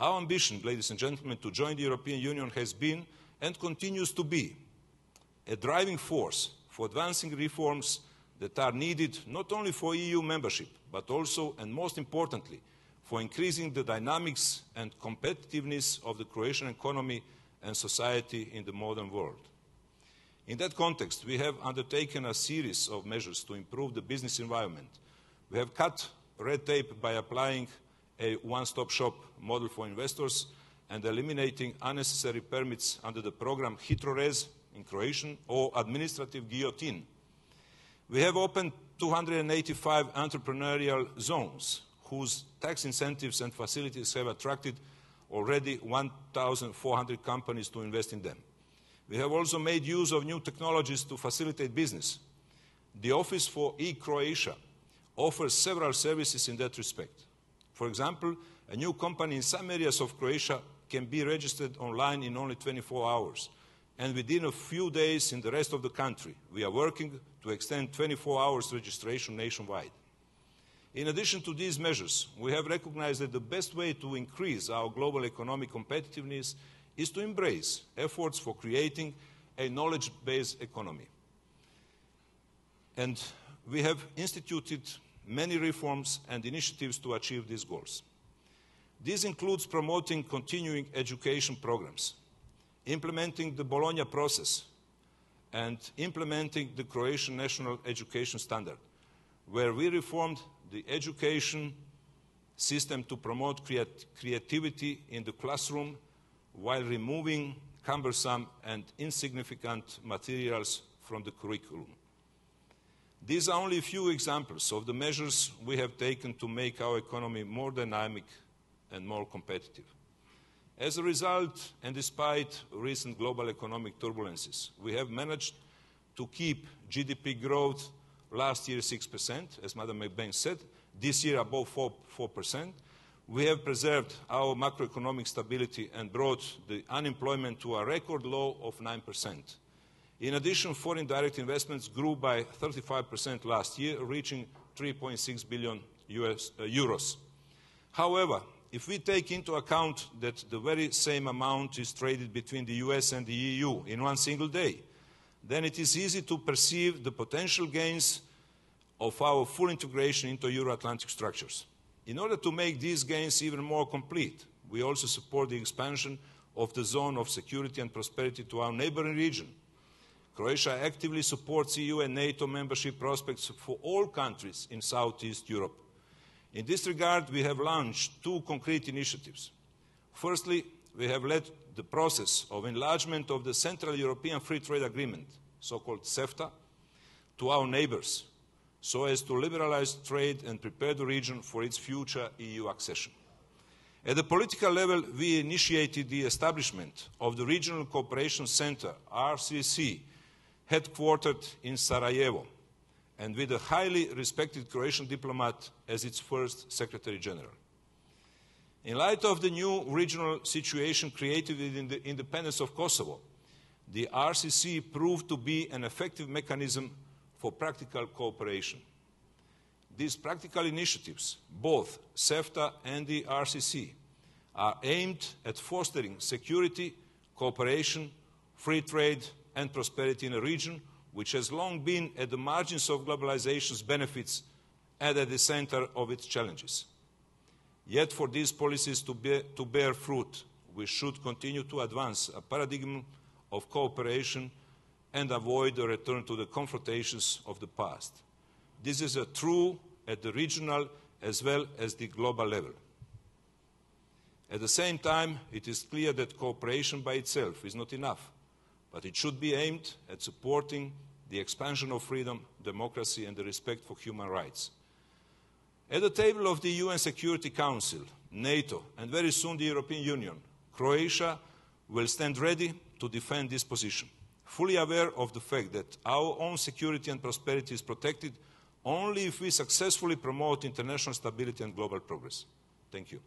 Our ambition, ladies and gentlemen, to join the European Union has been and continues to be a driving force for advancing reforms that are needed not only for EU membership, but also, and most importantly, for increasing the dynamics and competitiveness of the Croatian economy and society in the modern world. In that context, we have undertaken a series of measures to improve the business environment. We have cut red tape by applying a one-stop shop model for investors and eliminating unnecessary permits under the program HITRORez in Croatian or administrative guillotine. We have opened 285 entrepreneurial zones whose tax incentives and facilities have attracted already 1,400 companies to invest in them. We have also made use of new technologies to facilitate business. The Office for e-Croatia offers several services in that respect. For example, a new company in some areas of Croatia can be registered online in only 24 hours. And within a few days in the rest of the country, we are working to extend 24 hours registration nationwide. In addition to these measures, we have recognized that the best way to increase our global economic competitiveness is to embrace efforts for creating a knowledge-based economy. And we have instituted many reforms and initiatives to achieve these goals. This includes promoting continuing education programs, implementing the Bologna process, and implementing the Croatian National Education Standard, where we reformed the education system to promote creativity in the classroom while removing cumbersome and insignificant materials from the curriculum. These are only a few examples of the measures we have taken to make our economy more dynamic and more competitive. As a result, and despite recent global economic turbulences, we have managed to keep GDP growth last year 6%, as Madam McBain said, this year above 4%. We have preserved our macroeconomic stability and brought the unemployment to a record low of 9%. In addition, foreign direct investments grew by 35% last year, reaching 3.6 billion euros. However, if we take into account that the very same amount is traded between the US and the EU in one single day, then it is easy to perceive the potential gains of our full integration into Euro-Atlantic structures. In order to make these gains even more complete, we also support the expansion of the zone of security and prosperity to our neighboring region. Croatia actively supports EU and NATO membership prospects for all countries in Southeast Europe. In this regard, we have launched two concrete initiatives. Firstly, we have led the process of enlargement of the Central European Free Trade Agreement, so-called CEFTA, to our neighbors, so as to liberalize trade and prepare the region for its future EU accession. At the political level, we initiated the establishment of the Regional Cooperation Center, RCC, headquartered in Sarajevo, and with a highly respected Croatian diplomat as its first Secretary General. In light of the new regional situation created within the independence of Kosovo, the RCC proved to be an effective mechanism for practical cooperation. These practical initiatives, both CEFTA and the RCC, are aimed at fostering security, cooperation, free trade, and prosperity in a region which has long been at the margins of globalization's benefits and at the center of its challenges. Yet for these policies to bear fruit, we should continue to advance a paradigm of cooperation and avoid a return to the confrontations of the past. This is true at the regional as well as the global level. At the same time, it is clear that cooperation by itself is not enough, but it should be aimed at supporting the expansion of freedom, democracy, and the respect for human rights. At the table of the UN Security Council, NATO, and very soon the European Union, Croatia will stand ready to defend this position, fully aware of the fact that our own security and prosperity is protected only if we successfully promote international stability and global progress. Thank you.